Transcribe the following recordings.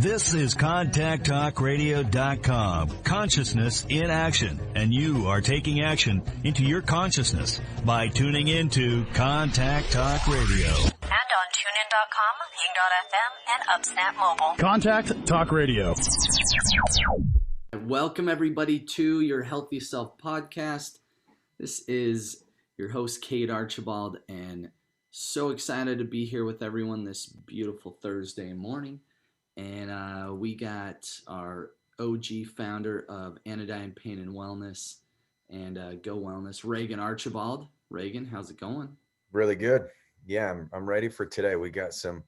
This is ContactTalkRadio.com. Consciousness in action. And you are taking action into your consciousness by tuning into Contact Talk Radio. And on TuneIn.com, Ping.fm, and Upsnap Mobile. Contact Talk Radio. Welcome, everybody, to your Healthy Self podcast. This is your host, Kate Archibald, and so excited to be here with everyone this beautiful Thursday morning. And we got our OG founder of Anodyne Pain and Wellness and Go Wellness, Regan Archibald. Regan, how's it going? Really good. Yeah, I'm ready for today. We got some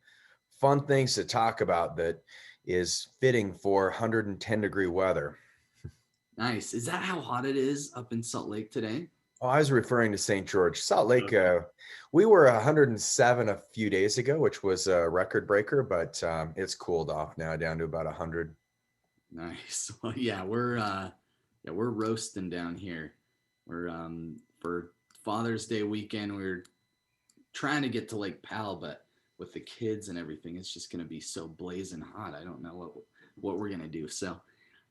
fun things to talk about that is fitting for 110 degree weather. Nice. Is that how hot it is up in Salt Lake today? Oh, I was referring to St. George. Salt Lake, we were 107 a few days ago, which was a record breaker, but it's cooled off now down to about 100. Nice. Well, yeah, we're roasting down here. We're for Father's Day weekend, we're trying to get to Lake Powell, but with the kids and everything, it's just going to be so blazing hot. I don't know what we're going to do. So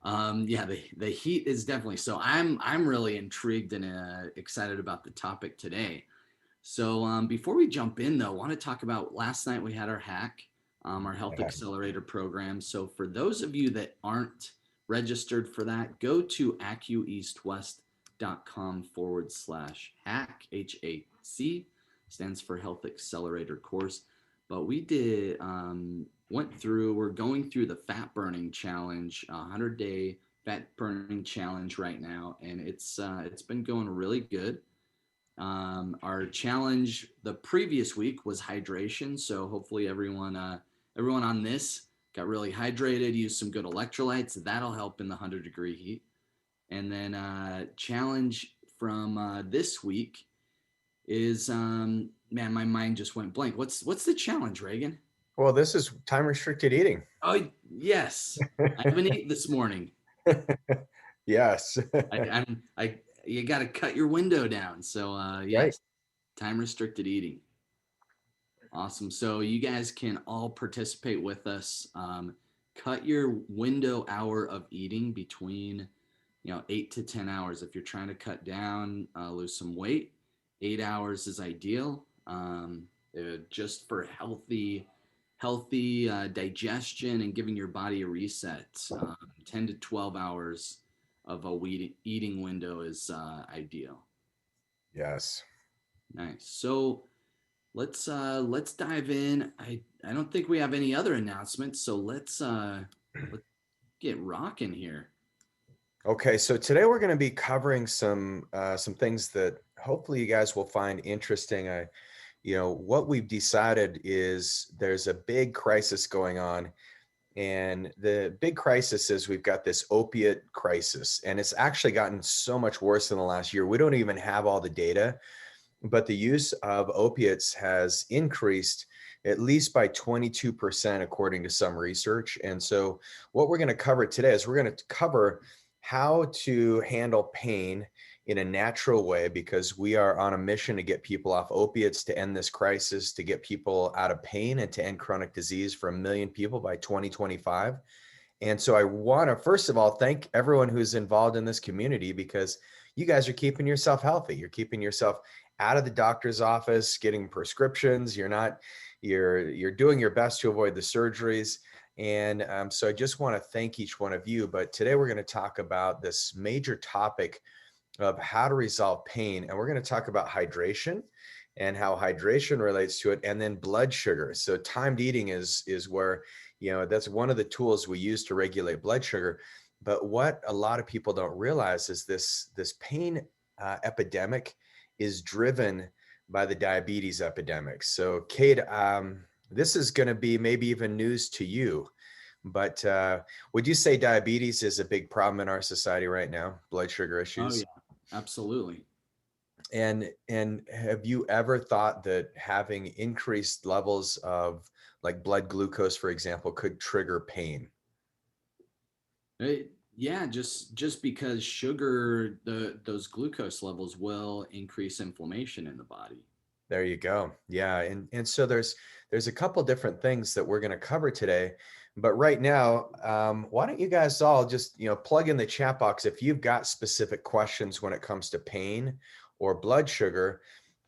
the heat is definitely, so I'm really intrigued and excited about the topic today. So before we jump in though, I want to talk about last night we had our hack, our Health Accelerator program. So for those of you that aren't registered for that, go to acueastwest.com/hack, HAC, stands for Health Accelerator course. But we did, we're going through the fat burning challenge, 100-day fat burning challenge right now. And it's been going really good. Our challenge the previous week was hydration. So hopefully everyone on this got really hydrated, used some good electrolytes. That'll help in the 100-degree heat. And then challenge from this week is, man, my mind just went blank. What's the challenge, Regan? Well, this is time restricted eating. Oh, yes. I haven't eaten this morning. Yes. You got to cut your window down. So yes, right. Time restricted eating. Awesome. So you guys can all participate with us. Cut your window hour of eating between 8 to 10 hours. If you're trying to cut down, lose some weight, 8 hours is ideal. Just for healthy digestion and giving your body a reset. 10 to 12 hours of a eating window is ideal. Yes. Nice. So let's dive in. I don't think we have any other announcements, so let's get rocking here. Okay, so today we're going to be covering some things that hopefully you guys will find interesting. What we've decided is there's a big crisis going on, and the big crisis is we've got this opiate crisis, and it's actually gotten so much worse in the last year. We don't even have all the data, but the use of opiates has increased at least by 22% according to some research. And so what we're going to cover today is we're going to cover how to handle pain in a natural way, because we are on a mission to get people off opiates, to end this crisis, to get people out of pain, and to end chronic disease for 1 million people by 2025. And so I want to, first of all, thank everyone who's involved in this community, because you guys are keeping yourself healthy. You're keeping yourself out of the doctor's office, getting prescriptions. You're doing your best to avoid the surgeries. And so I just want to thank each one of you. But today we're going to talk about this major topic of how to resolve pain. And we're going to talk about hydration and how hydration relates to it, and then blood sugar. So timed eating is where, that's one of the tools we use to regulate blood sugar. But what a lot of people don't realize is this pain epidemic is driven by the diabetes epidemic. So Kate, this is going to be maybe even news to you, but would you say diabetes is a big problem in our society right now? Blood sugar issues? Oh, yeah, absolutely. And have you ever thought that having increased levels of like blood glucose, for example, could trigger pain? Yeah, just because sugar, those glucose levels will increase inflammation in the body. There you go. Yeah. And so there's a couple different things that we're going to cover today, But right now, why don't you guys all just, plug in the chat box if you've got specific questions when it comes to pain or blood sugar.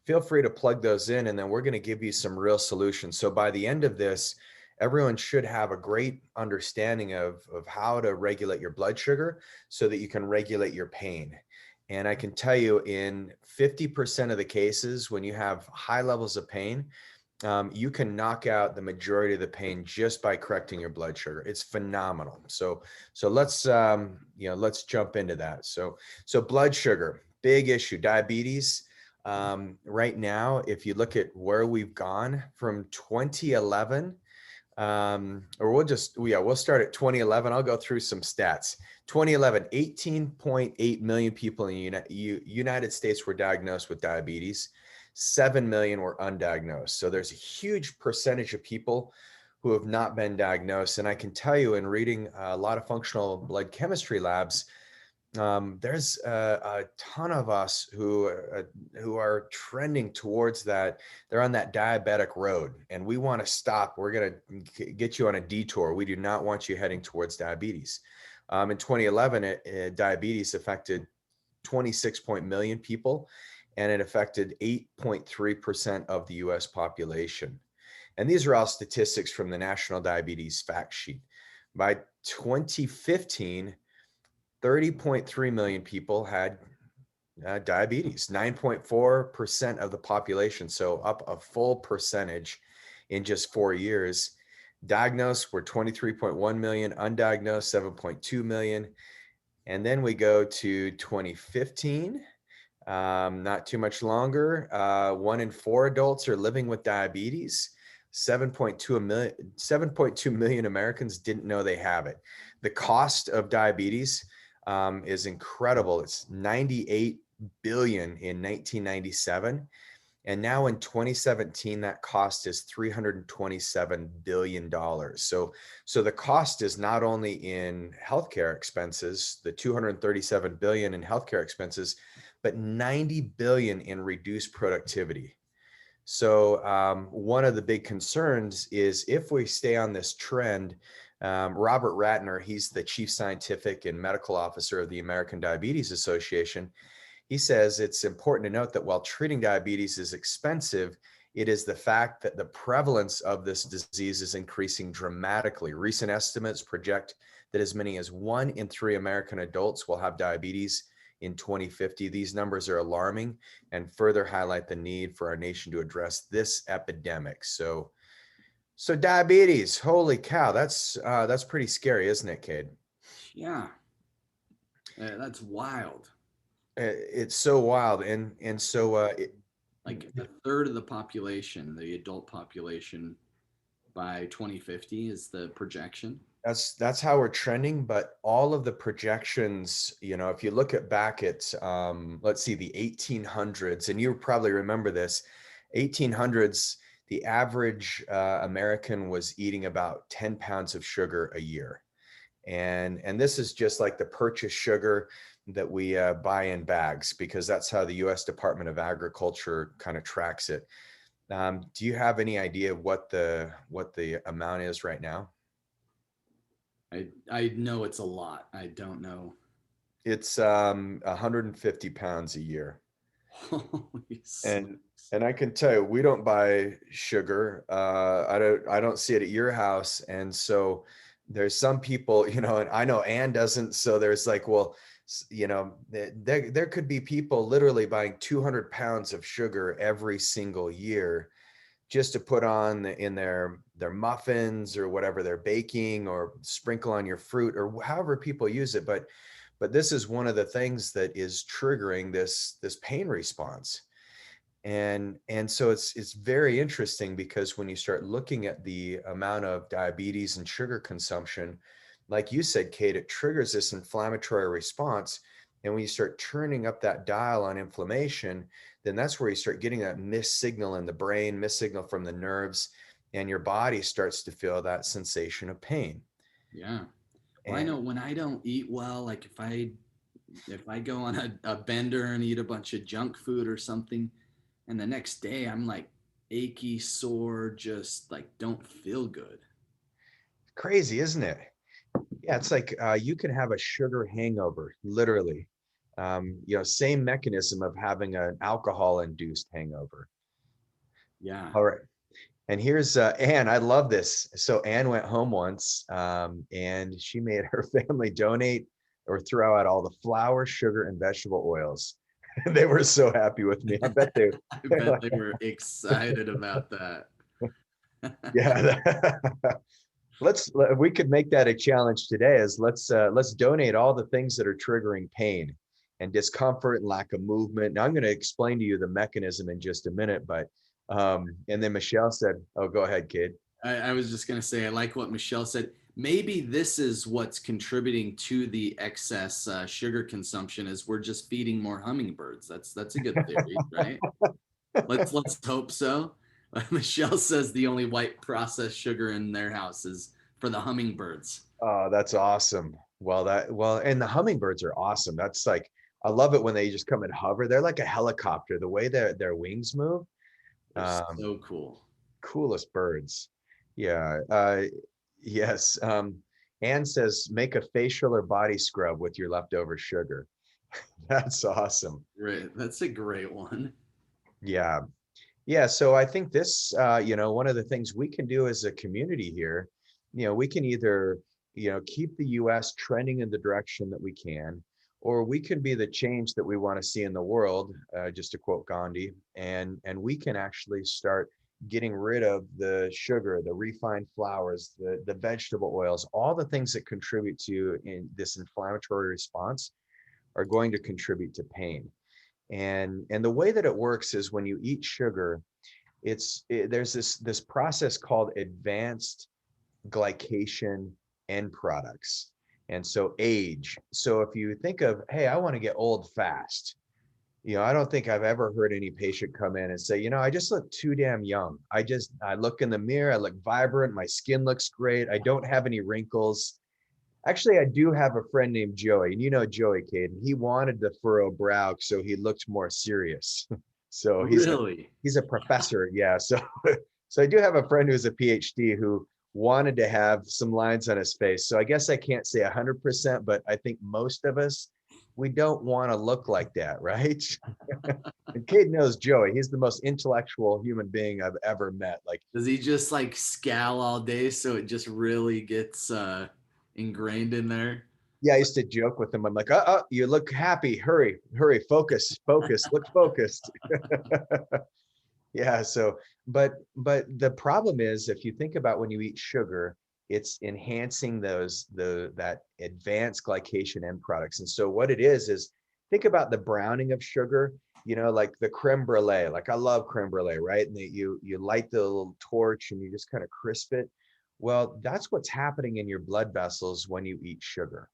Feel free to plug those in, and then we're going to give you some real solutions. So by the end of this, everyone should have a great understanding of how to regulate your blood sugar so that you can regulate your pain. And I can tell you, in 50% of the cases, when you have high levels of pain, you can knock out the majority of the pain just by correcting your blood sugar. It's phenomenal. So let's jump into that. So blood sugar, big issue. Diabetes. Right now, if you look at where we've gone from 2011, or we'll start at 2011. I'll go through some stats. 2011, 18.8 million people in the United States were diagnosed with diabetes. 7 million were undiagnosed. So there's a huge percentage of people who have not been diagnosed. And I can tell you, in reading a lot of functional blood chemistry labs, there's a ton of us who are trending towards that. They're on that diabetic road, and we want to stop. We're going to get you on a detour. We do not want you heading towards diabetes. In 2011, diabetes affected 26 million people, and it affected 8.3% of the US population. And these are all statistics from the National Diabetes Fact Sheet. By 2015, 30.3 million people had diabetes, 9.4% of the population. So up a full percentage in just 4 years. Diagnosed were 23.1 million, undiagnosed 7.2 million. And then we go to 2015, not too much longer. 1 in 4 adults are living with diabetes. 7.2 million Americans didn't know they have it. The cost of diabetes is incredible. It's 98 billion in 1997. And now in 2017, that cost is $327 billion. So the cost is not only in healthcare expenses, the 237 billion in healthcare expenses, but 90 billion in reduced productivity. So one of the big concerns is if we stay on this trend, Robert Ratner, he's the chief scientific and medical officer of the American Diabetes Association. He says it's important to note that while treating diabetes is expensive, it is the fact that the prevalence of this disease is increasing dramatically. Recent estimates project that as many as 1 in 3 American adults will have diabetes in 2050. These numbers are alarming and further highlight the need for our nation to address this epidemic. So diabetes, holy cow, that's pretty scary, isn't it, Cade? Yeah, that's wild. It's so wild, and so like a third of the population, the adult population, by 2050 is the projection. that's how we're trending. But all of the projections, if you look back at let's see, the 1800s, and you probably remember this, 1800s, the average American was eating about 10 pounds of sugar a year. And this is just like the purchased sugar that we buy in bags, because that's how the U.S. Department of Agriculture kind of tracks it. Do you have any idea what the amount is right now? I know it's a lot. I don't know. It's 150 pounds a year. Holy And I can tell you, we don't buy sugar. I don't see it at your house. And so there's some people, and I know Ann doesn't. So there's like, well, there could be people literally buying 200 pounds of sugar every single year just to put on in their muffins or whatever they're baking, or sprinkle on your fruit, or however people use it. But this is one of the things that is triggering this pain response. And so it's very interesting, because when you start looking at the amount of diabetes and sugar consumption, like you said, Kate, it triggers this inflammatory response. And when you start turning up that dial on inflammation, then that's where you start getting that missed signal in the brain, missed signal from the nerves, and your body starts to feel that sensation of pain. Yeah. Well, I know when I don't eat well, like if I go on a bender and eat a bunch of junk food or something, and the next day I'm like achy, sore, just like don't feel good. Crazy, isn't it? Yeah, it's like you can have a sugar hangover, literally. Same mechanism of having an alcohol-induced hangover. Yeah. All right. And here's Anne. I love this. So Anne went home once, and she made her family donate or throw out all the flour, sugar, and vegetable oils. They were so happy with me. I bet they. I bet they were excited about that. Yeah. We could make that a challenge today. Is let's donate all the things that are triggering pain and discomfort and lack of movement. Now I'm going to explain to you the mechanism in just a minute, but and then Michelle said, "Oh, go ahead, kid." I was just going to say, I like what Michelle said. Maybe this is what's contributing to the excess sugar consumption is we're just feeding more hummingbirds. That's a good theory, right? Let's hope so. Michelle says the only white processed sugar in their house is for the hummingbirds. Oh, that's awesome. And the hummingbirds are awesome. That's like I love it when they just come and hover. They're like a helicopter. The way their wings move, They're um, so cool. coolest birds. Yeah. Yes. Anne says make a facial or body scrub with your leftover sugar. That's awesome. Right. That's a great one. Yeah. Yeah, so I think this, one of the things we can do as a community here, we can either, keep the U.S. trending in the direction that we can, or we can be the change that we want to see in the world, just to quote Gandhi, and we can actually start getting rid of the sugar, the refined flours, the vegetable oils, all the things that contribute to in this inflammatory response are going to contribute to pain. And the way that it works is when you eat sugar, there's this process called advanced glycation end products. And so age. So if you think of, hey, I want to get old fast, I don't think I've ever heard any patient come in and say, I just look too damn young. I look in the mirror, I look vibrant, my skin looks great, I don't have any wrinkles. Actually, I do have a friend named Joey, and you know Joey, Caden. He wanted the furrow brow so he looked more serious. So Really? he's a professor, yeah. So so I do have a friend who's a PhD who wanted to have some lines on his face. So I guess I can't say 100%, but I think most of us we don't want to look like that, right? And Caden knows Joey. He's the most intellectual human being I've ever met. Like, Does he just like scowl all day so it just really gets ingrained in there? yeah, I used to joke with him. I'm like, you look happy. Hurry, focus, look focused. Yeah. So, but the problem is, if you think about when you eat sugar, it's enhancing that advanced glycation end products. And so what it is think about the browning of sugar. Like the creme brulee. Like I love creme brulee, right? And you light the little torch and you just kind of crisp it. Well, that's what's happening in your blood vessels when you eat sugar.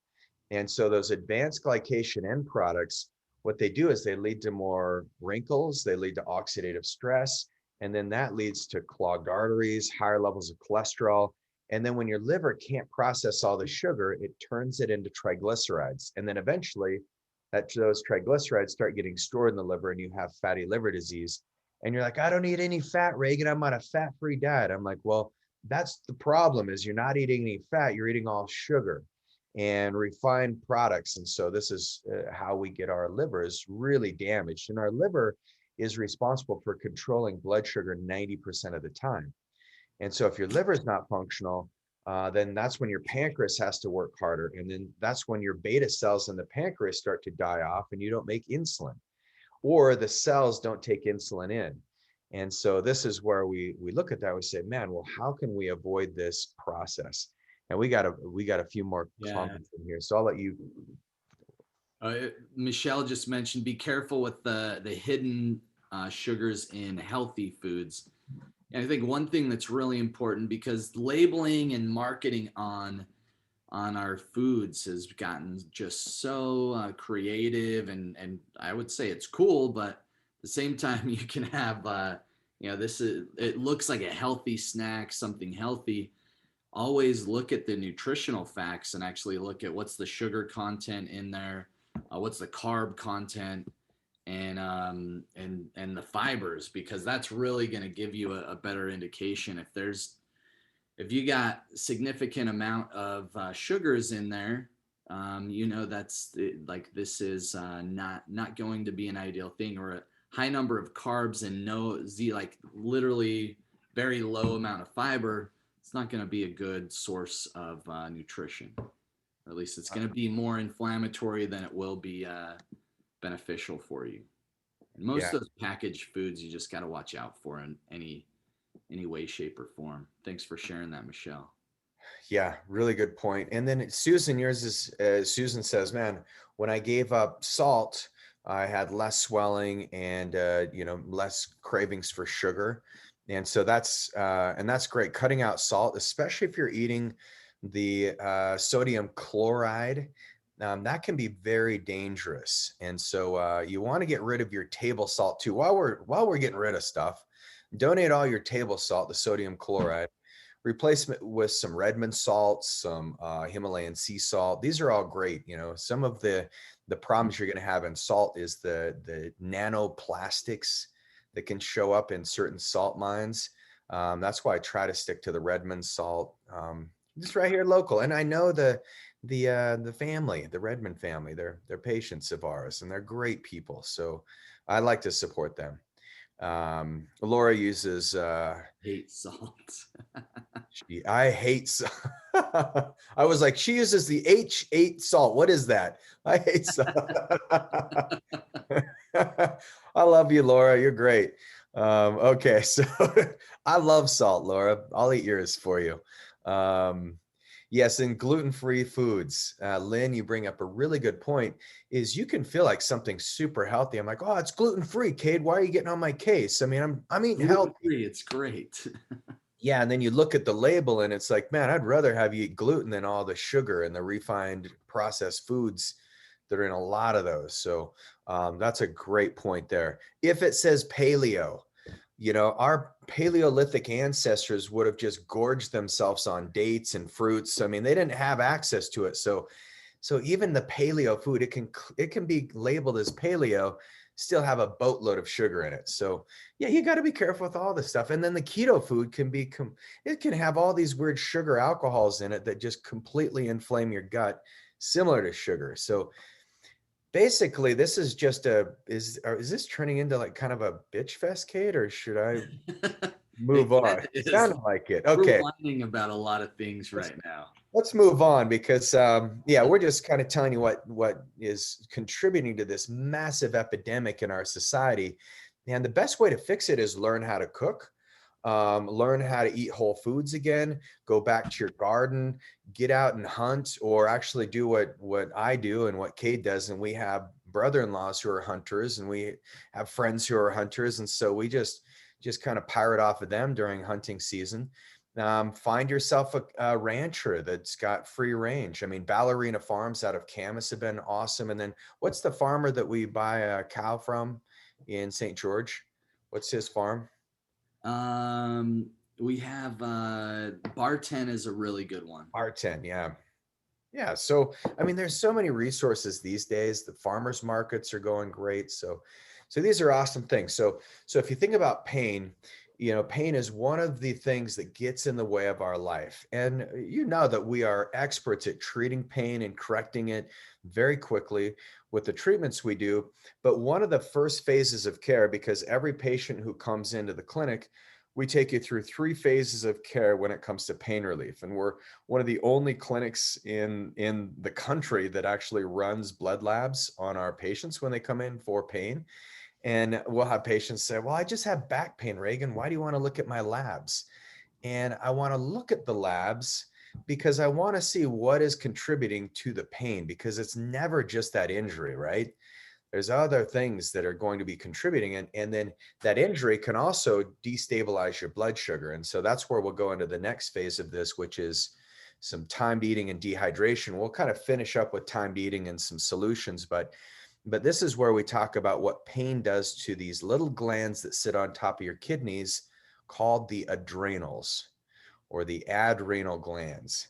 And so those advanced glycation end products, what they do is they lead to more wrinkles, they lead to oxidative stress, and then that leads to clogged arteries, higher levels of cholesterol. And then when your liver can't process all the sugar, it turns it into triglycerides. And then eventually those triglycerides start getting stored in the liver and you have fatty liver disease. And you're like, I don't eat any fat, Regan. I'm on a fat-free diet. I'm like, well, that's the problem is you're not eating any fat, you're eating all sugar and refined products. And so this is how we get our livers really damaged. And our liver is responsible for controlling blood sugar 90% of the time. And so if your liver is not functional, then that's when your pancreas has to work harder. And then that's when your beta cells in the pancreas start to die off and you don't make insulin, or the cells don't take insulin in. And so this is where we look at that, we say, man, well, how can we avoid this process? And we got a few more comments in here. So I'll let you. Michelle just mentioned, be careful with the hidden sugars in healthy foods. And I think one thing that's really important, because labeling and marketing on our foods has gotten just so creative, and I would say it's cool, but at the same time you can have it looks like a healthy snack, something healthy. Always look at the nutritional facts and actually look at what's the sugar content in there, what's the carb content, and the fibers, because that's really going to give you a better indication if there's if you got significant amount of sugars in there, that's like this is not going to be an ideal thing, or a high number of carbs and like literally very low amount of fiber. It's not going to be a good source of nutrition, or at least it's going to be more inflammatory than it will be beneficial for you. And most Yeah. of those packaged foods you just got to watch out for in any way, shape, or form. Thanks for sharing that, Michelle. Yeah, really good point. And then Susan, yours is Susan says, man, when I gave up salt, I had less swelling and less cravings for sugar. And so that's great. Cutting out salt, especially if you're eating the sodium chloride, that can be very dangerous. And so you want to get rid of your table salt too. While we're getting rid of stuff, donate all your table salt, the sodium chloride. Replacement with some Redmond salt, some Himalayan sea salt. These are all great. Some of the problems you're going to have in salt is the nanoplastics that can show up in certain salt mines. That's why I try to stick to the Redmond salt, just right here local. And I know the family, the Redmond family. They're patients of ours, and they're great people. So I like to support them. Laura uses Hate salt. I hate salt. I was like, she uses the H8 salt. What is that? I hate salt. I love you, Laura. You're great. Okay, so I love salt, Laura. I'll eat yours for you. Yes, and gluten-free foods. Lynn, you bring up a really good point, is you can feel like something's super healthy. I'm like, oh, it's gluten-free, Cade. Why are you getting on my case? I mean, I'm eating healthy. Gluten-free, it's great. Yeah, and then you look at the label and it's like, man, I'd rather have you eat gluten than all the sugar and the refined processed foods that are in a lot of those. So that's a great point there. If it says paleo, our Paleolithic ancestors would have just gorged themselves on dates and fruits. I mean, they didn't have access to it. So even the paleo food, it can be labeled as paleo, still have a boatload of sugar in it. So yeah, you got to be careful with all this stuff. And then the keto food it can have all these weird sugar alcohols in it that just completely inflame your gut, similar to sugar. So basically, this is just is this turning into like kind of a bitch fest, Kate, or should I move on? It sounded like it. Okay. We're whining about a lot of things right now. Let's move on because we're just kind of telling you what is contributing to this massive epidemic in our society. And the best way to fix it is learn how to cook, learn how to eat whole foods again, go back to your garden, get out and hunt, or actually do what I do and what Cade does. And we have brother-in-laws who are hunters, and we have friends who are hunters. And so we just kind of pirate off of them during hunting season. Find yourself a rancher that's got free range. I mean, Ballerina Farms out of Camas have been awesome. And then what's the farmer that we buy a cow from in St. George? What's his farm? We have Barten is a really good one. Barten, yeah. Yeah, so I mean, there's so many resources these days. The farmers markets are going great. So these are awesome things. So if you think about pain, pain is one of the things that gets in the way of our life. And you know that we are experts at treating pain and correcting it very quickly with the treatments we do. But one of the first phases of care, because every patient who comes into the clinic, we take you through 3 phases of care when it comes to pain relief. And we're one of the only clinics in the country that actually runs blood labs on our patients when they come in for pain. And we'll have patients say, well, I just have back pain, Regan. Why do you want to look at my labs? And I want to look at the labs because I want to see what is contributing to the pain, because it's never just that injury, right? There's other things that are going to be contributing. And then that injury can also destabilize your blood sugar. And so that's where we'll go into the next phase of this, which is some timed eating and dehydration. We'll kind of finish up with timed eating and some solutions, but this is where we talk about what pain does to these little glands that sit on top of your kidneys called the adrenals, or the adrenal glands.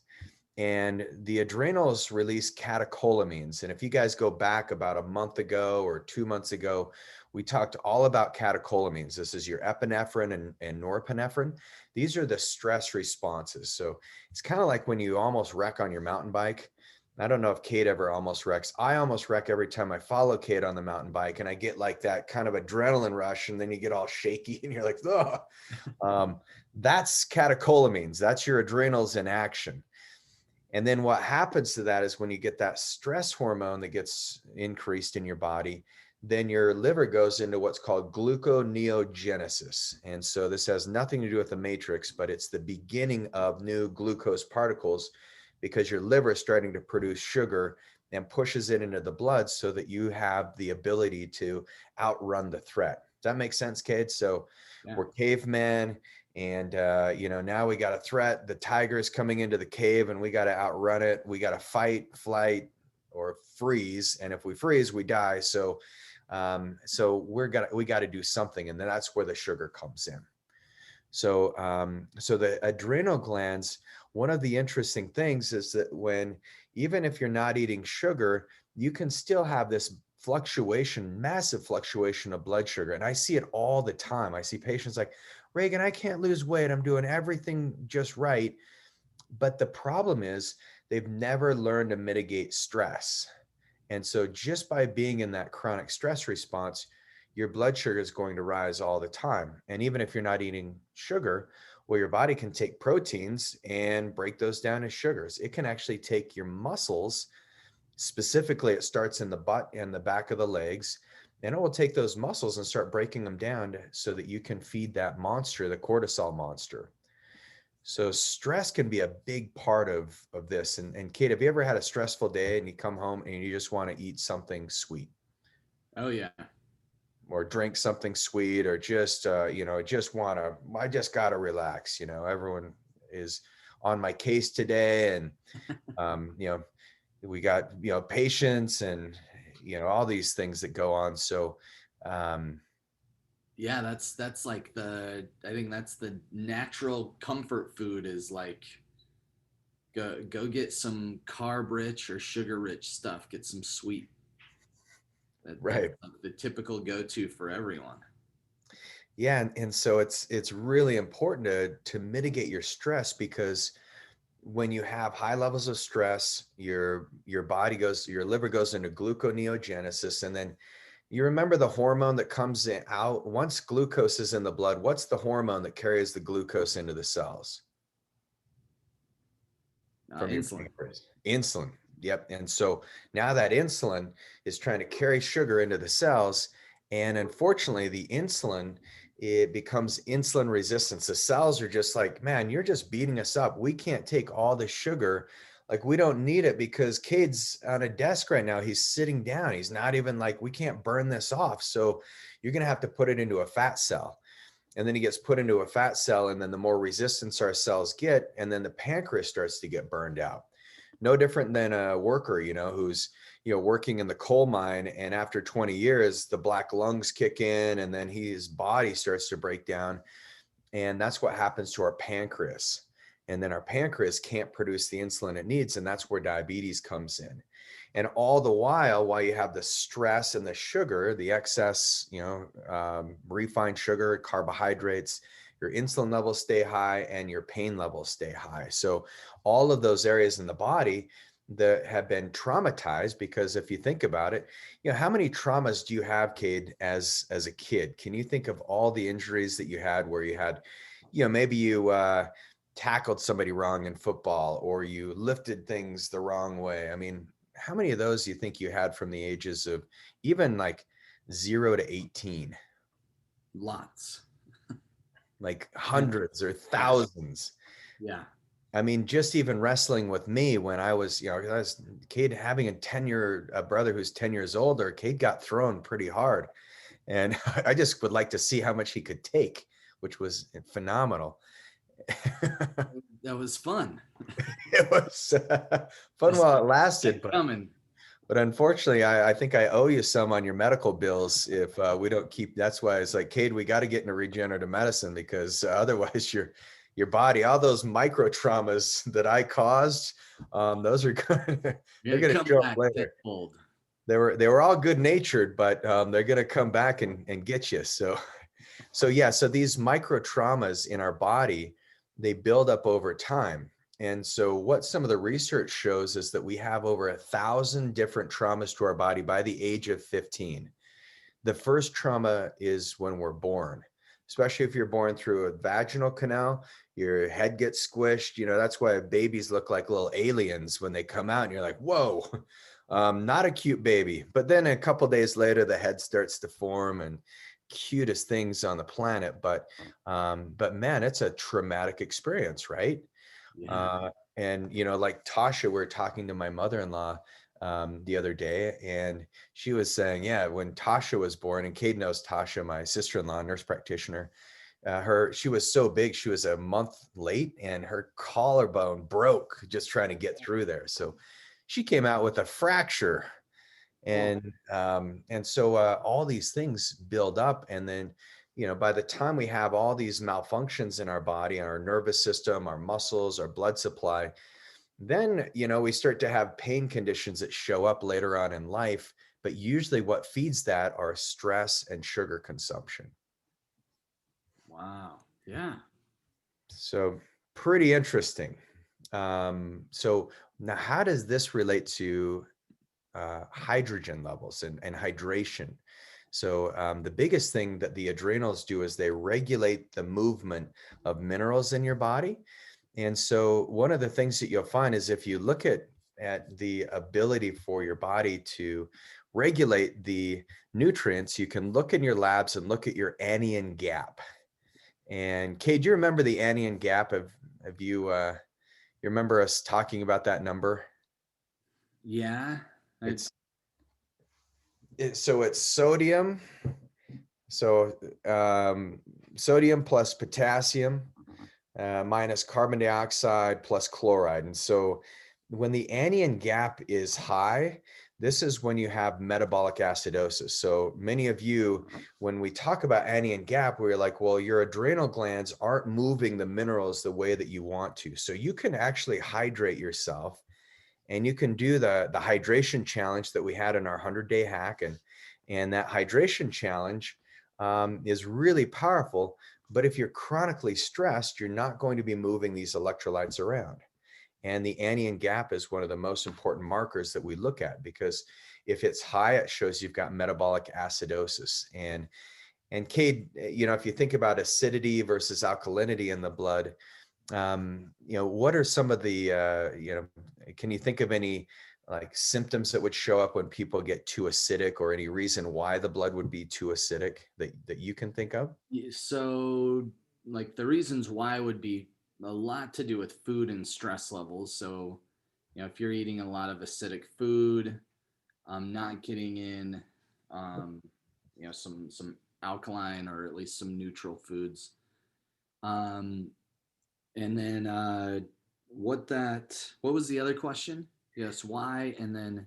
And the adrenals release catecholamines. And if you guys go back about a month ago or 2 months ago, We talked all about catecholamines. This is your epinephrine and norepinephrine. These are the stress responses. So it's kind of like when you almost wreck on your mountain bike. I don't know if Kate ever almost wrecks. I almost wreck every time I follow Kate on the mountain bike, and I get like that kind of adrenaline rush, and then you get all shaky and you're like, ugh. That's catecholamines. That's your adrenals in action. And then what happens to that is when you get that stress hormone that gets increased in your body, then your liver goes into what's called gluconeogenesis. And so this has nothing to do with the matrix, but it's the beginning of new glucose particles because your liver is starting to produce sugar and pushes it into the blood so that you have the ability to outrun the threat. Does that make sense, Cade? So we're cavemen. And, now we got a threat. The tiger is coming into the cave and we got to outrun it. We got to fight, flight, or freeze. And if we freeze, we die. So we got to do something. And then that's where the sugar comes in. So the adrenal glands, one of the interesting things is that even if you're not eating sugar, you can still have this fluctuation, massive fluctuation of blood sugar. And I see it all the time. I see patients like, Regan, I can't lose weight. I'm doing everything just right. But the problem is they've never learned to mitigate stress. And so just by being in that chronic stress response, your blood sugar is going to rise all the time. And even if you're not eating sugar, well, your body can take proteins and break those down as sugars. It can actually take your muscles, specifically it starts in the butt and the back of the legs, and it will take those muscles and start breaking them down so that you can feed that monster, the cortisol monster. So stress can be a big part of this. And Kate, have you ever had a stressful day and you come home and you just want to eat something sweet? Oh yeah. Or drink something sweet, or just, I just got to relax. Everyone is on my case today. And, we got, patience and, all these things that go on. So, yeah, that's like I think that's the natural comfort food is like, go get some carb rich or sugar rich stuff, get some sweet. Right. That's the typical go-to for everyone. Yeah. And so it's really important to mitigate your stress, because when you have high levels of stress, your liver goes into gluconeogenesis. And then you remember the hormone that comes out once glucose is in the blood. What's the hormone that carries the glucose into the cells? From Insulin. Insulin. Yep. And so now that insulin is trying to carry sugar into the cells. And unfortunately, the insulin, it becomes insulin resistance. The cells are just like, man, you're just beating us up. We can't take all the sugar. Like, we don't need it, because Cade's on a desk right now. He's sitting down. He's not even like, we can't burn this off. So you're going to have to put it into a fat cell. And then he gets put into a fat cell. And then the more resistance our cells get, and then the pancreas starts to get burned out. No different than a worker, who's, working in the coal mine. And after 20 years, the black lungs kick in, and then his body starts to break down. And that's what happens to our pancreas. And then our pancreas can't produce the insulin it needs. And that's where diabetes comes in. And all the while you have the stress and the sugar, the excess, refined sugar, carbohydrates, your insulin levels stay high and your pain levels stay high. So all of those areas in the body that have been traumatized, because if you think about it, how many traumas do you have, Cade, as a kid? Can you think of all the injuries that you had where you had, maybe you tackled somebody wrong in football, or you lifted things the wrong way? I mean, how many of those do you think you had from the ages of even like 0 to 18? Lots. Like hundreds or thousands. Yeah. I mean, just even wrestling with me when I was, Cade having a brother who's 10 years older. Cade got thrown pretty hard. And I just would like to see how much he could take, which was phenomenal. That was fun. It was fun while it lasted. But unfortunately, I think I owe you some on your medical bills if we don't keep. That's why it's like, Cade, we got to get into regenerative medicine, because otherwise your body, all those micro traumas that I caused, those are going to show up later. they were all good natured, but they're going to come back and get you. So yeah, so these micro traumas in our body, they build up over time. And so what some of the research shows is that we have over 1,000 different traumas to our body by the age of 15. The first trauma is when we're born, especially if you're born through a vaginal canal, your head gets squished. That's why babies look like little aliens when they come out and you're like, whoa, not a cute baby. But then a couple days later, the head starts to form and cutest things on the planet. But man, it's a traumatic experience, right? Yeah. And like Tasha, we were talking to my mother-in-law the other day, and she was saying, yeah, when Tasha was born, and Cade knows Tasha, my sister-in-law, nurse practitioner, she was so big, she was a month late, and her collarbone broke just trying to get through there. So she came out with a fracture, and so all these things build up, and then by the time we have all these malfunctions in our body, our nervous system, our muscles, our blood supply, then we start to have pain conditions that show up later on in life. But usually what feeds that are stress and sugar consumption. Wow. Yeah. So pretty interesting. So now how does this relate to hydrogen levels and hydration? So the biggest thing that the adrenals do is they regulate the movement of minerals in your body. And so one of the things that you'll find is if you look at the ability for your body to regulate the nutrients, you can look in your labs and look at your anion gap. And Kate, do you remember the anion gap? Have you remember us talking about that number? Yeah. So it's sodium. So sodium plus potassium minus carbon dioxide plus chloride. And so when the anion gap is high, this is when you have metabolic acidosis. So many of you, when we talk about anion gap, we're like, well, your adrenal glands aren't moving the minerals the way that you want to. So you can actually hydrate yourself, and you can do the hydration challenge that we had in our 100-day hack. And that hydration challenge is really powerful. But if you're chronically stressed, you're not going to be moving these electrolytes around. And the anion gap is one of the most important markers that we look at, because if it's high, it shows you've got metabolic acidosis. And Cade, if you think about acidity versus alkalinity in the blood, what are some of the, can you think of any like symptoms that would show up when people get too acidic, or any reason why the blood would be too acidic that you can think of? So, like, the reasons why would be a lot to do with food and stress levels. So, if you're eating a lot of acidic food, not getting in, some alkaline or at least some neutral foods. And then what was the other question? Yes, why? And then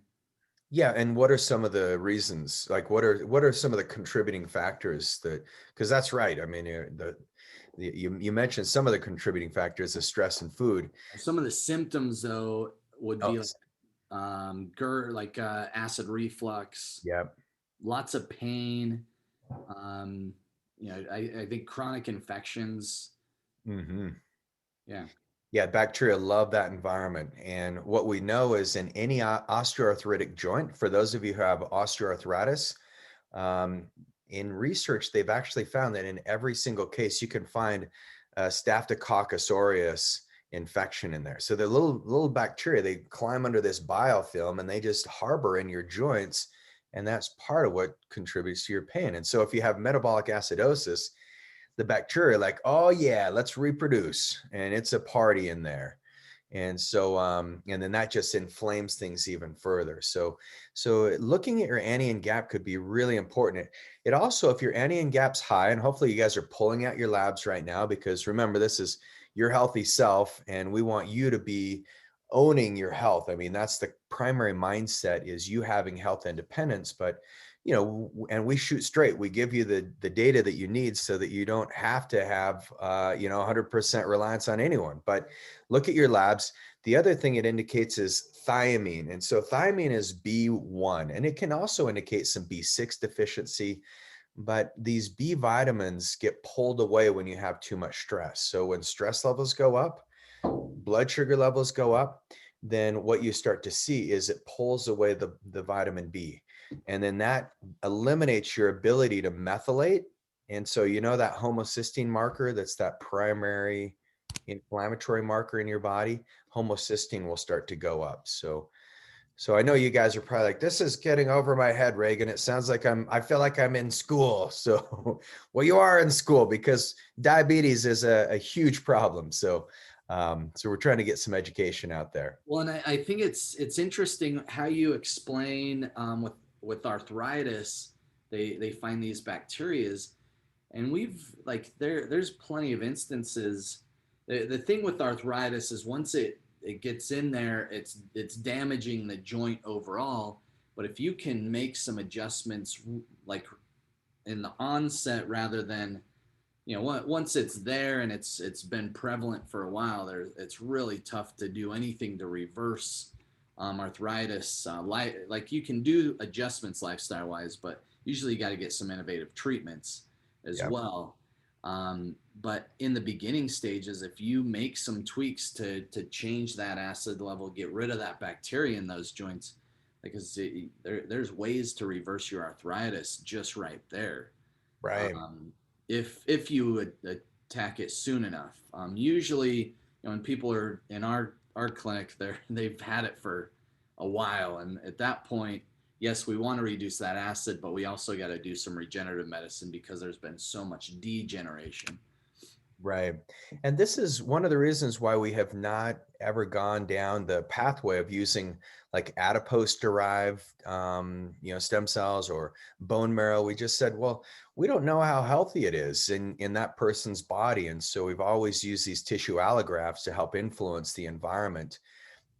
Yeah, and what are some of the reasons? Like, what are some of the contributing factors that? Because that's right. I mean, you mentioned some of the contributing factors of stress and food. some of the symptoms though would Oh, be like acid reflux, yeah. lots of pain. Um, I think chronic infections. Mm-hmm. Yeah. Yeah, bacteria love that environment. And what we know is in any osteoarthritic joint, for those of you who have osteoarthritis, in research, they've actually found that in every single case, you can find Staphylococcus aureus infection in there. So the little bacteria, they climb under this biofilm and they just harbor in your joints. And that's part of what contributes to your pain. And so if you have metabolic acidosis, the bacteria like, oh yeah, let's reproduce, and it's a party in there. And so and then that just inflames things even further. So looking at your anion gap could be really important. It also, if your anion gap's high, and hopefully you guys are pulling out your labs right now, because remember, this is your healthy self and we want you to be owning your health. I mean, that's the primary mindset, is you having health independence. But and we shoot straight. We give you the data that you need so that you don't have to have 100% reliance on anyone. But look at your labs. The other thing it indicates is thiamine. And so thiamine is B1, and it can also indicate some B6 deficiency. But these B vitamins get pulled away when you have too much stress. So when stress levels go up, blood sugar levels go up, then what you start to see is it pulls away the vitamin B. And then that eliminates your ability to methylate. And so that homocysteine marker, that's that primary inflammatory marker in your body, homocysteine will start to go up. So I know you guys are probably like, this is getting over my head, Regan. It sounds like I feel like I'm in school. So, well, you are in school because diabetes is a huge problem. So we're trying to get some education out there. Well, and I think it's interesting how you explain with arthritis, they find these bacterias, and there's plenty of instances. The thing with arthritis is once it gets in there, it's damaging the joint overall. But if you can make some adjustments like in the onset rather than once it's there and it's been prevalent for a while, it's really tough to do anything to reverse arthritis. Like you can do adjustments lifestyle wise, but usually you got to get some innovative treatments as well. But in the beginning stages, if you make some tweaks to change that acid level, get rid of that bacteria in those joints, because there's ways to reverse your arthritis just right there. Right. If you attack it soon enough. Usually, when people are in our clinic, they've had it for a while, and at that point, yes, we want to reduce that acid, but we also got to do some regenerative medicine because there's been so much degeneration. Right. And this is one of the reasons why we have not ever gone down the pathway of using like adipose derived, stem cells or bone marrow. We just said, well, we don't know how healthy it is in that person's body. And so we've always used these tissue allografts to help influence the environment.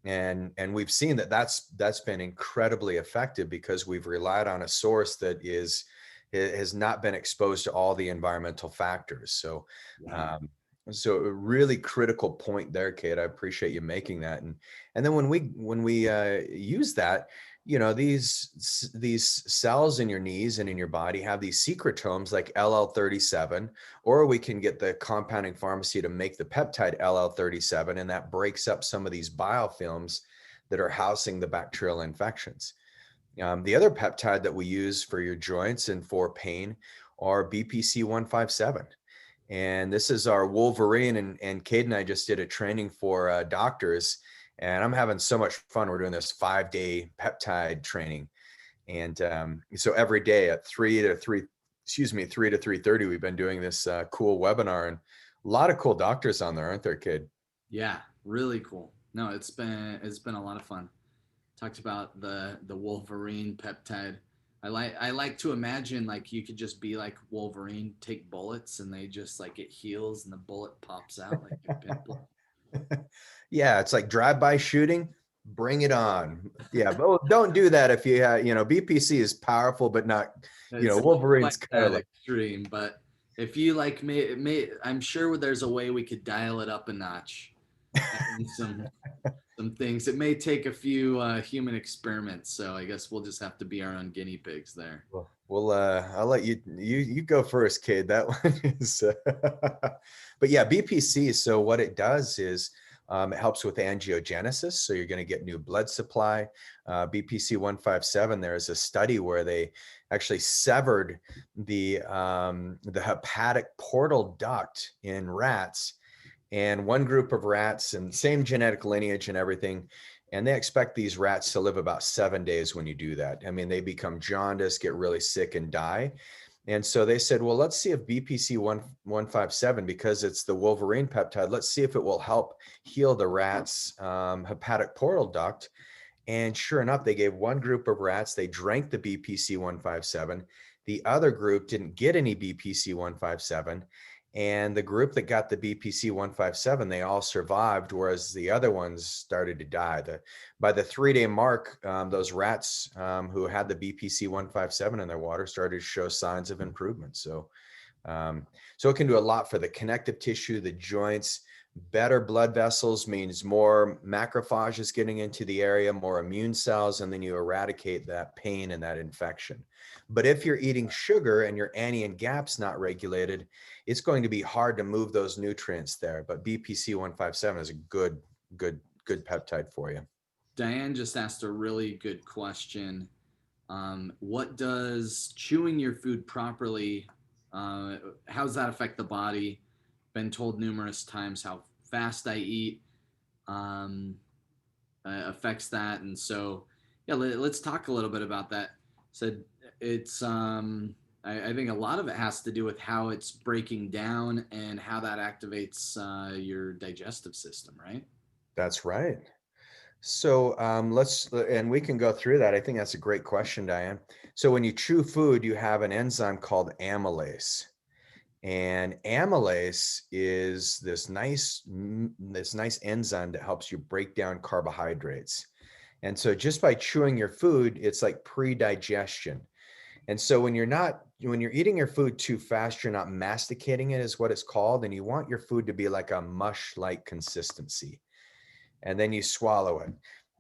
And we've seen that's been incredibly effective because we've relied on a source that has not been exposed to all the environmental factors. So, so a really critical point there, Kate. I appreciate you making that. And then when we use that, these cells in your knees and in your body have these secretomes like LL37, or we can get the compounding pharmacy to make the peptide LL37, and that breaks up some of these biofilms that are housing the bacterial infections. The other peptide that we use for your joints and for pain are BPC 157. And this is our Wolverine. And Kate and I just did a training for doctors, and I'm having so much fun. We're doing this 5-day peptide training. And so every day at 3 to 3:30, we've been doing this cool webinar, and a lot of cool doctors on there, aren't there, Kate? Yeah, really cool. No, it's been a lot of fun. Talked about the Wolverine peptide. I like to imagine like you could just be like Wolverine, take bullets, and they just like it heals and the bullet pops out like a pimple. Yeah, it's like drive-by shooting. Bring it on. Yeah, but don't do that if you have, BPC is powerful, but not, Wolverine's kind of like extreme. But if you like, I'm sure there's a way we could dial it up a notch. Some things. It may take a few human experiments, so I guess we'll just have to be our own guinea pigs there. Well, I'll let you go first, Kate. That one is, but yeah, BPC. So what it does is it helps with angiogenesis. So you're going to get new blood supply. BPC 157. There is a study where they actually severed the hepatic portal duct in rats. And one group of rats, and same genetic lineage and everything, and they expect these rats to live about 7 days when you do that. I mean, they become jaundiced, get really sick, and die. And so they said, well, let's see if BPC 157, because it's the Wolverine peptide, let's see if it will help heal the rat's hepatic portal duct. And sure enough, they gave one group of rats, they drank the BPC 157. The other group didn't get any BPC 157. And the group that got the BPC 157, they all survived, whereas the other ones started to die. By the 3-day mark, those rats who had the BPC 157 in their water started to show signs of improvement. So it can do a lot for the connective tissue, the joints, Better blood vessels means more macrophages getting into the area, more immune cells, and then you eradicate that pain and that infection. But if you're eating sugar and your anion gap's not regulated, it's going to be hard to move those nutrients there. But BPC 157 is a good peptide for you. Diane just asked a really good question. What does chewing your food properly, how does that affect the body? Been told numerous times how fast I eat affects that. And so, yeah, let's talk a little bit about that. So it's, I think a lot of it has to do with how it's breaking down and how that activates your digestive system, right? That's right. So and we can go through that. I think that's a great question, Diane. So when you chew food, you have an enzyme called amylase. And amylase is this nice enzyme that helps you break down carbohydrates. And so just by chewing your food, it's like pre-digestion. And so when you're eating your food too fast, you're not masticating it is what it's called. And you want your food to be like a mush-like consistency. And then you swallow it.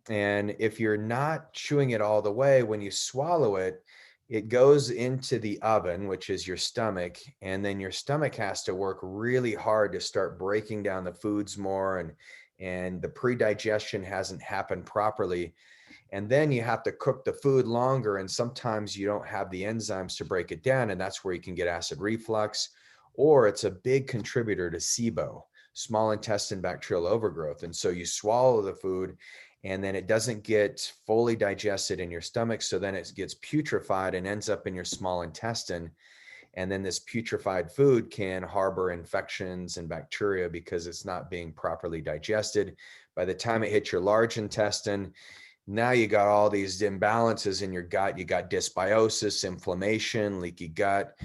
And if you're not chewing it all the way, when you swallow it, it goes into the oven, which is your stomach. And then your stomach has to work really hard to start breaking down the foods more. And the pre-digestion hasn't happened properly. And then you have to cook the food longer. And sometimes you don't have the enzymes to break it down. And that's where you can get acid reflux, or it's a big contributor to SIBO, small intestine bacterial overgrowth. And so you swallow the food and then it doesn't get fully digested in your stomach. So then it gets putrefied and ends up in your small intestine. And then this putrefied food can harbor infections and bacteria because it's not being properly digested. By the time it hits your large intestine, now you got all these imbalances in your gut. You got dysbiosis, inflammation, leaky gut.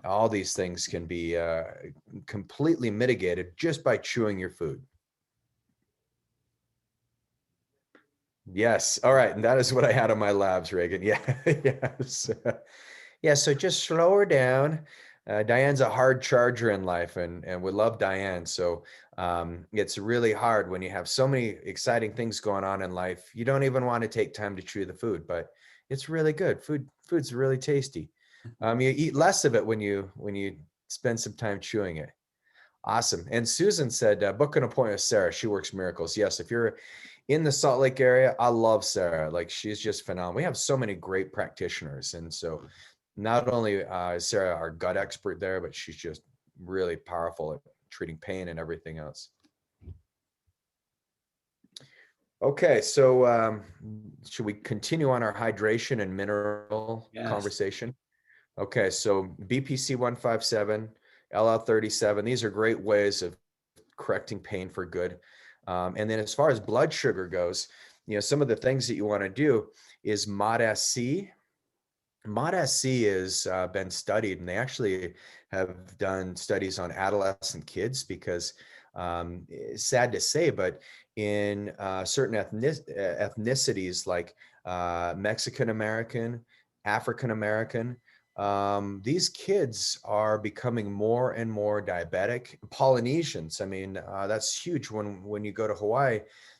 All these things can be completely mitigated just by chewing your food. Yes. All right. And that is what I had on my labs, Regan. Yeah. Yes. Yeah. So just slow her down. Diane's a hard charger in life, and we love Diane. So it's really hard when you have so many exciting things going on in life. You don't even want to take time to chew the food, but it's really good. Food's really tasty. You eat less of it when you spend some time chewing it. Awesome. And Susan said, book an appointment with Sarah. She works miracles. Yes. If you're in the Salt Lake area, I love Sarah. Like, she's just phenomenal. We have so many great practitioners. And so not only is Sarah our gut expert there, but she's just really powerful at treating pain and everything else. Okay. So should we continue on our hydration and mineral conversation? Okay. So BPC 157, LL37, these are great ways of correcting pain for good. And then as far as blood sugar goes, some of the things that you want to do is MOD-SC. MOD-SC has been studied, and they actually have done studies on adolescent kids because it's sad to say, but in certain ethnicities like Mexican American, African American, these kids are becoming more and more diabetic. Polynesians, I mean, that's huge. When you go to Hawaii,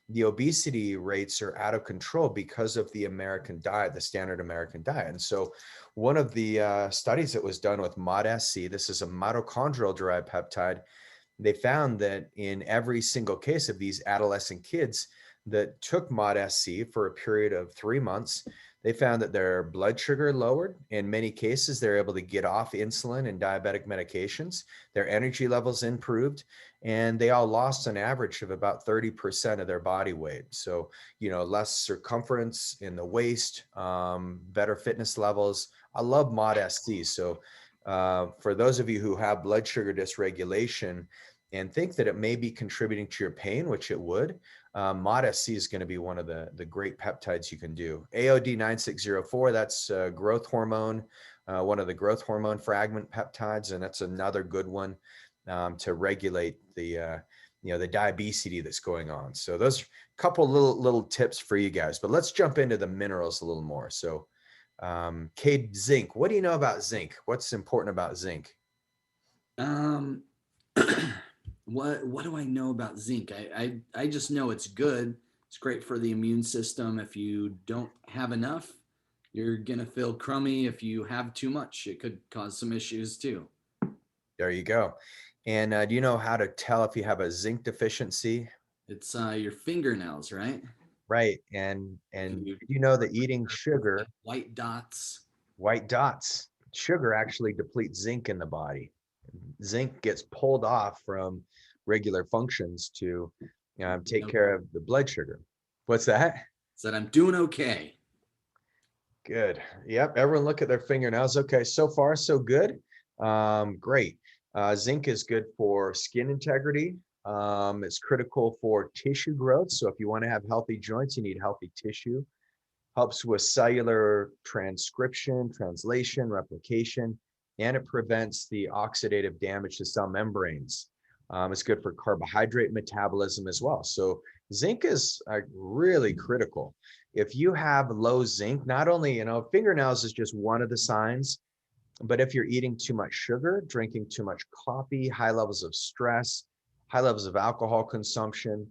the obesity rates are out of control because of the American diet, the standard American diet. And so one of the studies that was done with MOD-SC, this is a mitochondrial derived peptide, they found that in every single case of these adolescent kids that took MOD-SC for a period of 3 months, they found that their blood sugar lowered. In many cases, they're able to get off insulin and diabetic medications. Their energy levels improved, and they all lost an average of about 30% of their body weight. So, less circumference in the waist, better fitness levels. I love MOD-SC. So for those of you who have blood sugar dysregulation and think that it may be contributing to your pain, which it would, MOD-SC is going to be one of the great peptides you can do. AOD 9604, that's growth hormone, one of the growth hormone fragment peptides, and that's another good one to regulate the diabetes that's going on. So those couple little tips for you guys. But let's jump into the minerals a little more. So, Cade, zinc. What do you know about zinc? What's important about zinc? What do I know about zinc? I just know it's good. It's great for the immune system. If you don't have enough, you're gonna feel crummy. If you have too much, it could cause some issues too. There you go. And do you know how to tell if you have a zinc deficiency? It's your fingernails, right? Right. Can And you you know that eating sugar, white dots? white dots, sugar actually depletes zinc in the body. Zinc gets pulled off from regular functions to take care of the blood sugar. What's that? Said I'm doing okay. Good. Yep. Everyone look at their fingernails. Okay. So far, so good. Great. Zinc is good for skin integrity. It's critical for tissue growth. So if you want to have healthy joints, you need healthy tissue. Helps with cellular transcription, translation, replication, and it prevents the oxidative damage to cell membranes. It's good for carbohydrate metabolism as well. So zinc is really critical. If you have low zinc, not only, fingernails is just one of the signs, but if you're eating too much sugar, drinking too much coffee, high levels of stress, high levels of alcohol consumption,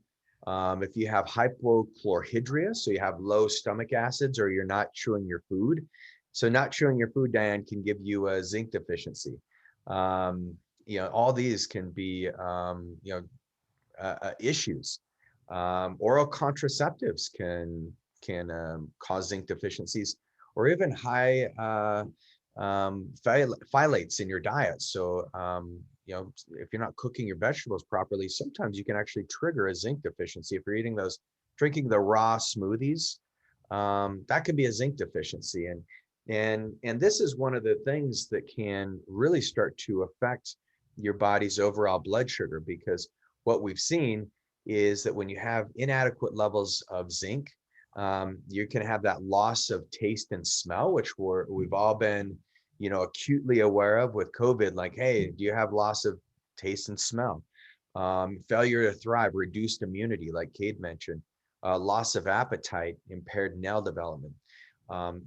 if you have hypochlorhydria, so you have low stomach acids or you're not chewing your food. So not chewing your food, Diane, can give you a zinc deficiency. All these can be, issues. Oral contraceptives can cause zinc deficiencies, or even high phthalates in your diet. So, if you're not cooking your vegetables properly, sometimes you can actually trigger a zinc deficiency. If you're drinking the raw smoothies, that can be a zinc deficiency. And this is one of the things that can really start to affect your body's overall blood sugar, because what we've seen is that when you have inadequate levels of zinc, you can have that loss of taste and smell, which we've all been, acutely aware of with COVID. Like, hey, do you have loss of taste and smell? Failure to thrive, reduced immunity, like Cade mentioned, loss of appetite, impaired nail development.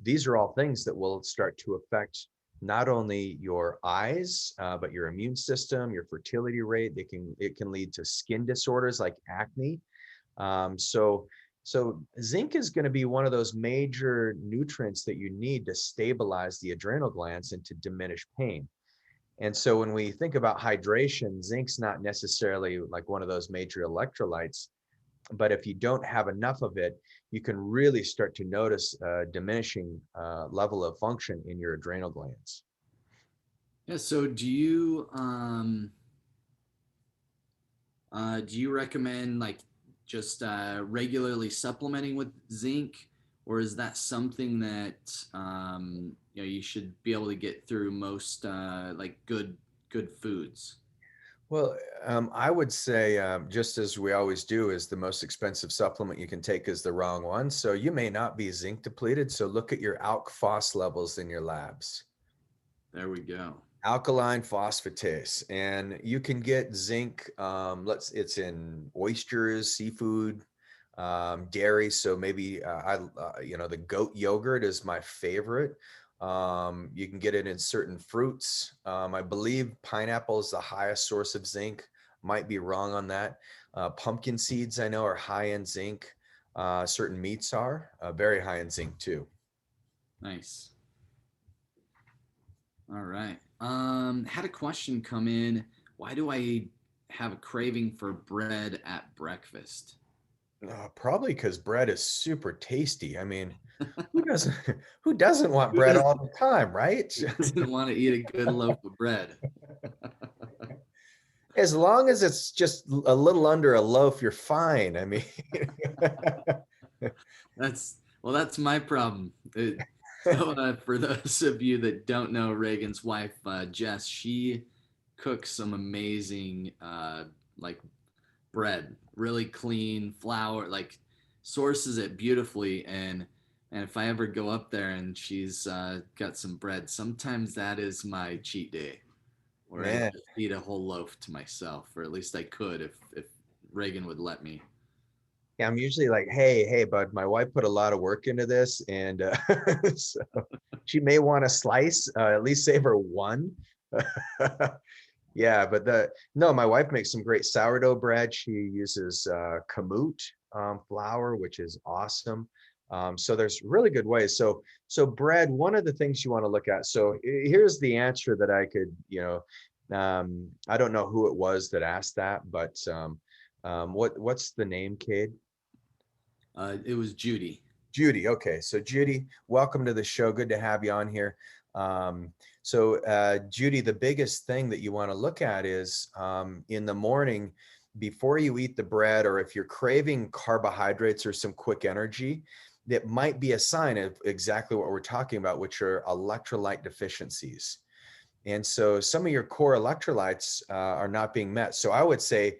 These are all things that will start to affect not only your eyes, but your immune system, your fertility rate. It can lead to skin disorders like acne. So zinc is going to be one of those major nutrients that you need to stabilize the adrenal glands and to diminish pain. And so when we think about hydration, zinc's not necessarily like one of those major electrolytes, but if you don't have enough of it, you can really start to notice a diminishing level of function in your adrenal glands. Yeah. So do you recommend like just regularly supplementing with zinc, or is that something that you should be able to get through most like good foods? Well, I would say, just as we always do, is the most expensive supplement you can take is the wrong one. So you may not be zinc depleted. So look at your ALK phos levels in your labs. There we go. Alkaline phosphatase, and you can get zinc. It's in oysters, seafood, dairy. So maybe the goat yogurt is my favorite. You can get it in certain fruits. I believe pineapple is the highest source of zinc. Might be wrong on that. Pumpkin seeds I know are high in zinc. Certain meats are very high in zinc too. Nice. All right. Had a question come in. Why do I have a craving for bread at breakfast? Probably because bread is super tasty. I mean, who doesn't who doesn't want Who bread doesn't, all the time, right? who doesn't want to eat a good loaf of bread? As long as it's just a little under a loaf, you're fine. I mean, That's my problem. So for those of you that don't know Reagan's wife, Jess, she cooks some amazing like bread, really clean flour, like sources it beautifully. And if I ever go up there and she's got some bread, sometimes that is my cheat day, where I man, just eat a whole loaf to myself, or at least I could if Reagan would let me. yeah, I'm usually like, hey, bud, my wife put a lot of work into this, and so she may want a slice, at least save her one. Yeah, but no, my wife makes some great sourdough bread. She uses kamut flour, which is awesome. So there's really good ways. So bread, one of the things you want to look at. So here's the answer that I could, I don't know who it was that asked that, but what's the name, Cade? It was Judy. Judy. Okay. So Judy, welcome to the show. Good to have you on here. Judy, the biggest thing that you want to look at is in the morning, before you eat the bread, or if you're craving carbohydrates or some quick energy, that might be a sign of exactly what we're talking about, which are electrolyte deficiencies. And so some of your core electrolytes are not being met. So I would say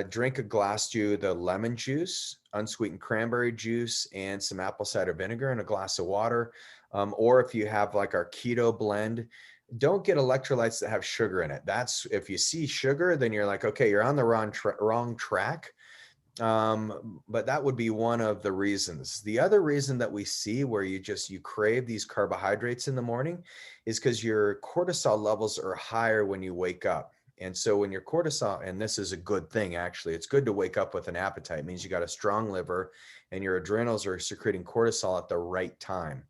drink a glass of the lemon juice, unsweetened cranberry juice, and some apple cider vinegar in a glass of water. Or if you have like our keto blend, don't get electrolytes that have sugar in it. That's if you see sugar, then you're like, okay, you're on the wrong track. But that would be one of the reasons. The other reason that we see where you crave these carbohydrates in the morning is because your cortisol levels are higher when you wake up. And so when your cortisol, and this is a good thing, actually, it's good to wake up with an appetite. It means you got a strong liver and your adrenals are secreting cortisol at the right time.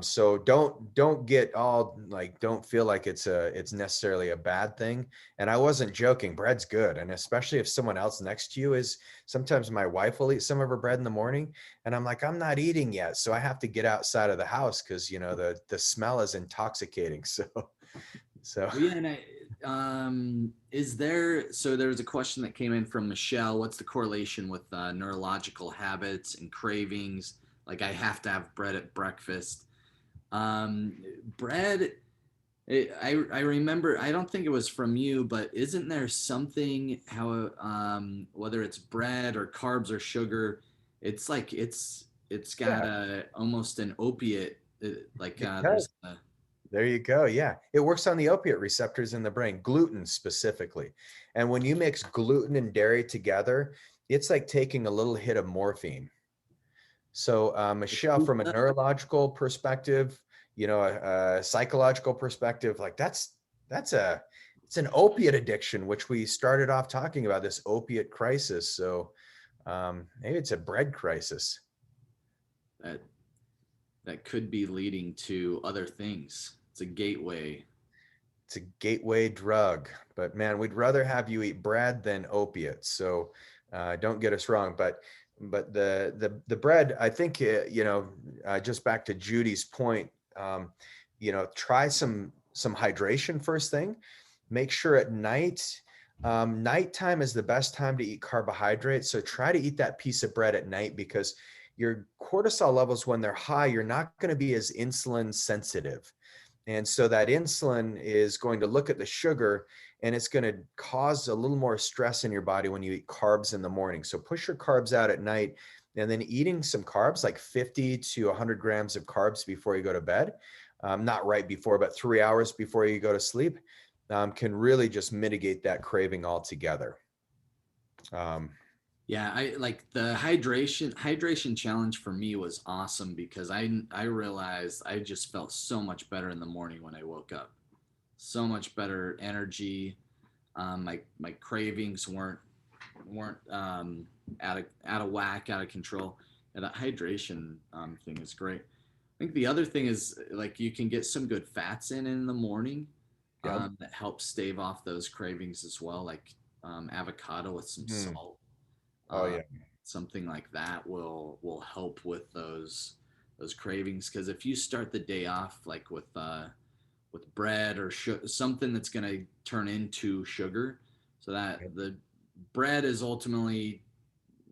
So don't get all like, don't feel like it's necessarily a bad thing. And I wasn't joking. Bread's good, and especially if someone else next to you is. Sometimes my wife will eat some of her bread in the morning, and I'm like, I'm not eating yet, so I have to get outside of the house because the smell is intoxicating. So Well, yeah, and so there was a question that came in from Michelle. What's the correlation with neurological habits and cravings? Like I have to have bread at breakfast. Um, bread, I remember, I don't think it was from you, but isn't there something how whether it's bread or carbs or sugar, it's like it's got yeah, almost an opiate, it there's does. There you go. Yeah. It works on the opiate receptors in the brain, gluten specifically. And when you mix gluten and dairy together, it's like taking a little hit of morphine. So, Michelle, from a neurological perspective, a psychological perspective, like it's an opiate addiction, which we started off talking about, this opiate crisis. So, maybe it's a bread crisis. that that could be leading to other things. It's a gateway. It's a gateway drug, but man, we'd rather have you eat bread than opiates. So don't get us wrong, but the bread, I think just back to Judy's point, try some hydration first thing. Make sure at night, nighttime is the best time to eat carbohydrates. So try to eat that piece of bread at night because your cortisol levels, when they're high, you're not going to be as insulin sensitive. And so that insulin is going to look at the sugar and it's going to cause a little more stress in your body when you eat carbs in the morning. So push your carbs out at night and then eating some carbs, like 50 to 100 grams of carbs before you go to bed, not right before, but 3 hours before you go to sleep, can really just mitigate that craving altogether. Um, Yeah, I like the hydration challenge for me was awesome because I realized I just felt so much better in the morning when I woke up. So much better energy. My cravings weren't out of whack, out of control. And that hydration thing is great. I think the other thing is like you can get some good fats in the morning yeah. that helps stave off those cravings as well, like avocado with some Hmm. salt. Oh uh, yeah. Something like that will help with those cravings because if you start the day off like with bread or something that's going to turn into sugar, so that the bread is ultimately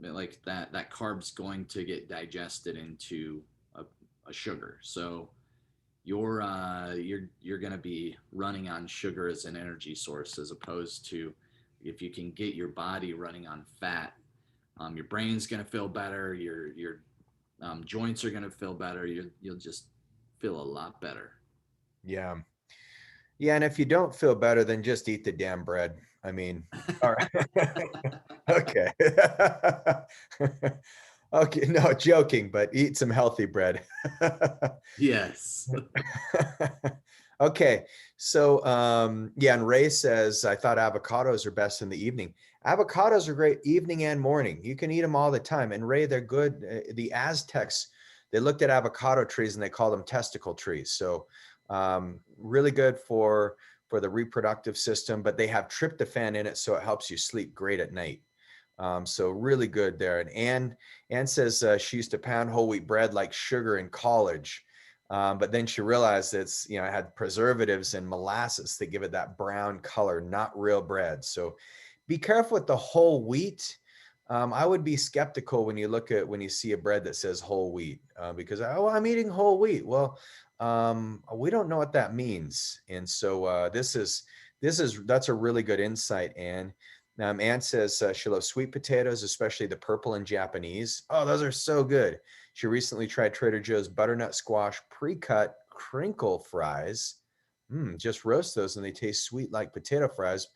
like that carb's going to get digested into a sugar, so you're going to be running on sugar as an energy source as opposed to if you can get your body running on fat. Your brain's going to feel better. Your joints are going to feel better. You'll just feel a lot better. Yeah. Yeah, and if you don't feel better, then just eat the damn bread. I mean, all right. Okay. Okay, no, joking, but eat some healthy bread. Yes. Okay, so yeah, and Ray says, I thought avocados are best in the evening. Avocados are great evening and morning. You can eat them all the time. And Ray, they're good. The Aztecs, they looked at avocado trees and they called them testicle trees. So really good for the reproductive system, but they have tryptophan in it, so it helps you sleep great at night. So really good there. And Ann says she used to pound whole wheat bread like sugar in college. But then she realized it's, it had preservatives and molasses that give it that brown color, not real bread. So be careful with the whole wheat. I would be skeptical when you see a bread that says whole wheat, because, oh, I'm eating whole wheat. Well, we don't know what that means. And so that's a really good insight, Ann. Ann says she loves sweet potatoes, especially the purple and Japanese. Oh, those are so good. She recently tried Trader Joe's butternut squash pre-cut crinkle fries. Just roast those and they taste sweet like potato fries,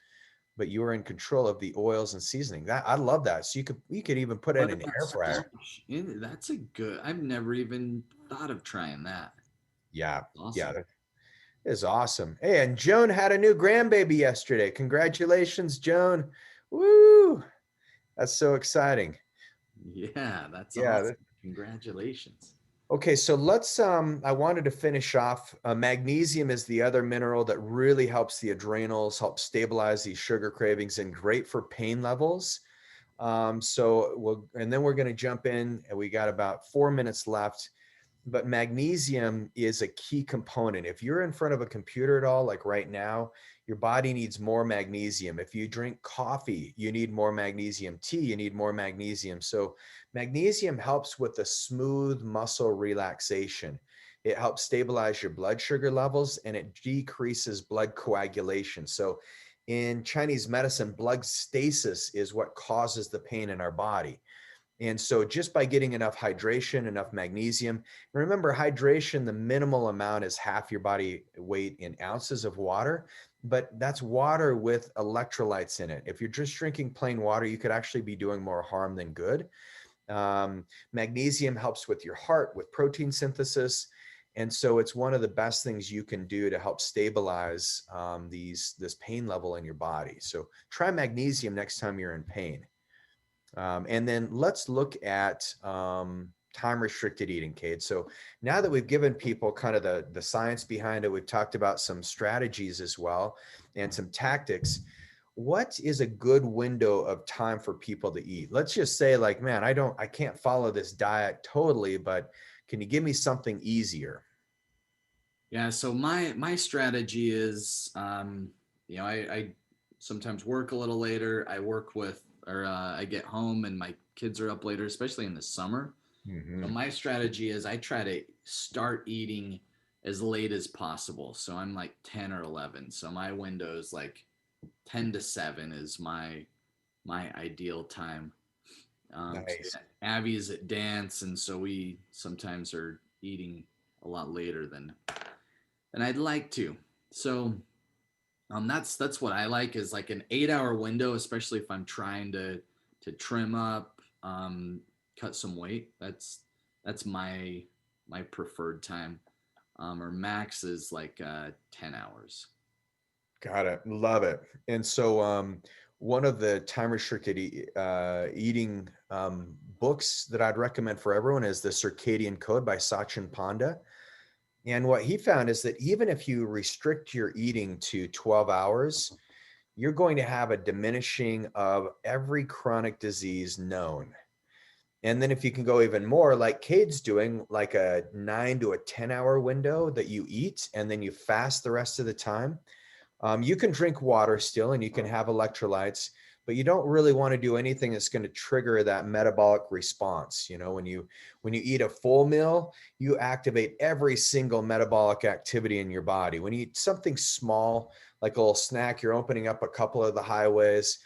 but you are in control of the oils and seasoning. I love that. So you could even put it in an Butternut air fryer. squash. That's a good. I've never even thought of trying that. Yeah, yeah, Awesome. that is awesome. Hey, and Joan had a new grandbaby yesterday. Congratulations, Joan. Woo! That's so exciting. Yeah, that's Yeah. awesome. Congratulations. Okay, so let's I wanted to finish off. Magnesium is the other mineral that really helps the adrenals, helps stabilize these sugar cravings, and great for pain levels. And then we're going to jump in, and we got about 4 minutes left. But magnesium is a key component. If you're in front of a computer at all, like right now, your body needs more magnesium. If you drink coffee, you need more magnesium. Tea, you need more magnesium. So magnesium helps with the smooth muscle relaxation. It helps stabilize your blood sugar levels, and it decreases blood coagulation. So in Chinese medicine, blood stasis is what causes the pain in our body. And so just by getting enough hydration, enough magnesium, remember hydration, the minimal amount is half your body weight in ounces of water, but that's water with electrolytes in it. If you're just drinking plain water, you could actually be doing more harm than good. Magnesium helps with your heart, with protein synthesis. And so it's one of the best things you can do to help stabilize this pain level in your body. So try magnesium next time you're in pain. And then let's look at time restricted eating, Kate. So now that we've given people kind of the science behind it, we've talked about some strategies as well and some tactics. What is a good window of time for people to eat? Let's just say, like, man, I can't follow this diet totally, but can you give me something easier? Yeah. So my strategy is, I sometimes work a little later. I work with, or I get home and my kids are up later, especially in the summer. So Mm-hmm. my strategy is I try to start eating as late as possible. So I'm like 10 or 11. So my window is like 10 to 7 is my ideal time. 'Cause Nice. Abby's at dance, and so we sometimes are eating a lot later than I'd like to. So that's what I like, is like an 8 hour window, especially if I'm trying to trim up, cut some weight. That's my preferred time. Or max is like 10 hours. Got it. Love it. And so one of the time restricted eating books that I'd recommend for everyone is The Circadian Code by Sachin Panda. And what he found is that even if you restrict your eating to 12 hours, you're going to have a diminishing of every chronic disease known. And then if you can go even more, like Cade's doing, like a 9 to a 10-hour window that you eat and then you fast the rest of the time. You can drink water still and you can have electrolytes, but you don't really want to do anything that's going to trigger that metabolic response. When you eat a full meal, you activate every single metabolic activity in your body. When you eat something small, like a little snack, you're opening up a couple of the highways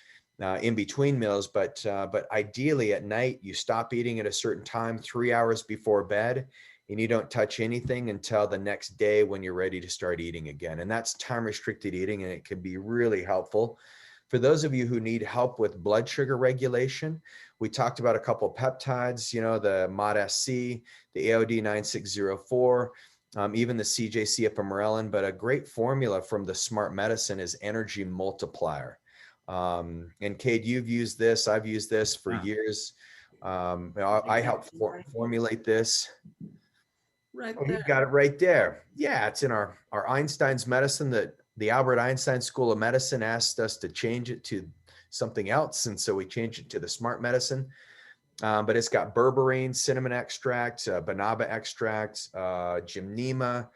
in between meals. But ideally at night, you stop eating at a certain time, 3 hours before bed, and you don't touch anything until the next day when you're ready to start eating again. And that's time restricted eating, and it can be really helpful. For those of you who need help with blood sugar regulation, we talked about a couple of peptides, the MOD-SC, the AOD 9604, even the CJC ipamorelin, but a great formula from the Smart Medicine is Energy Multiplier. And Cade, you've used this, I've used this for years. I helped formulate this. Right Oh, there. you've got it right there. Yeah, it's in our Einstein's medicine that the Albert Einstein School of Medicine asked us to change it to something else. And so we changed it to the Smart Medicine. But it's got berberine, cinnamon extract, banaba extract, gymnema,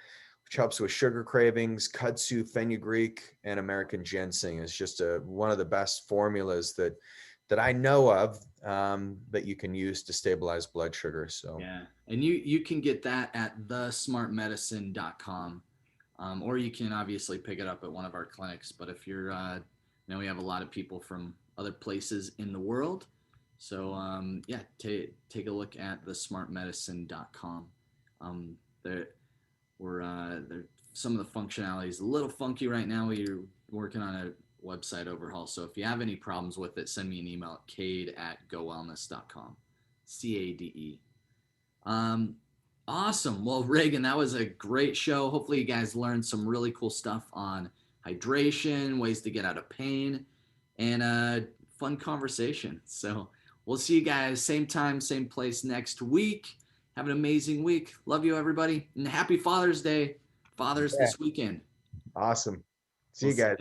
which helps with sugar cravings, kudzu, fenugreek, and American ginseng. It's just one of the best formulas that I know of that you can use to stabilize blood sugar. So yeah, and you can get that at thesmartmedicine.com, or you can obviously pick it up at one of our clinics. But if you're, we have a lot of people from other places in the world, so yeah, take a look at thesmartmedicine.com. There some of the functionality is a little funky right now. We're working on a website overhaul. So if you have any problems with it, send me an email at cade@gowellness.com. CADE. Awesome. Well, Regan, that was a great show. Hopefully you guys learned some really cool stuff on hydration, ways to get out of pain, and a fun conversation. So we'll see you guys same time, same place next week. Have an amazing week. Love you, everybody. And happy Father's Day. Father's this weekend. Awesome. See you guys.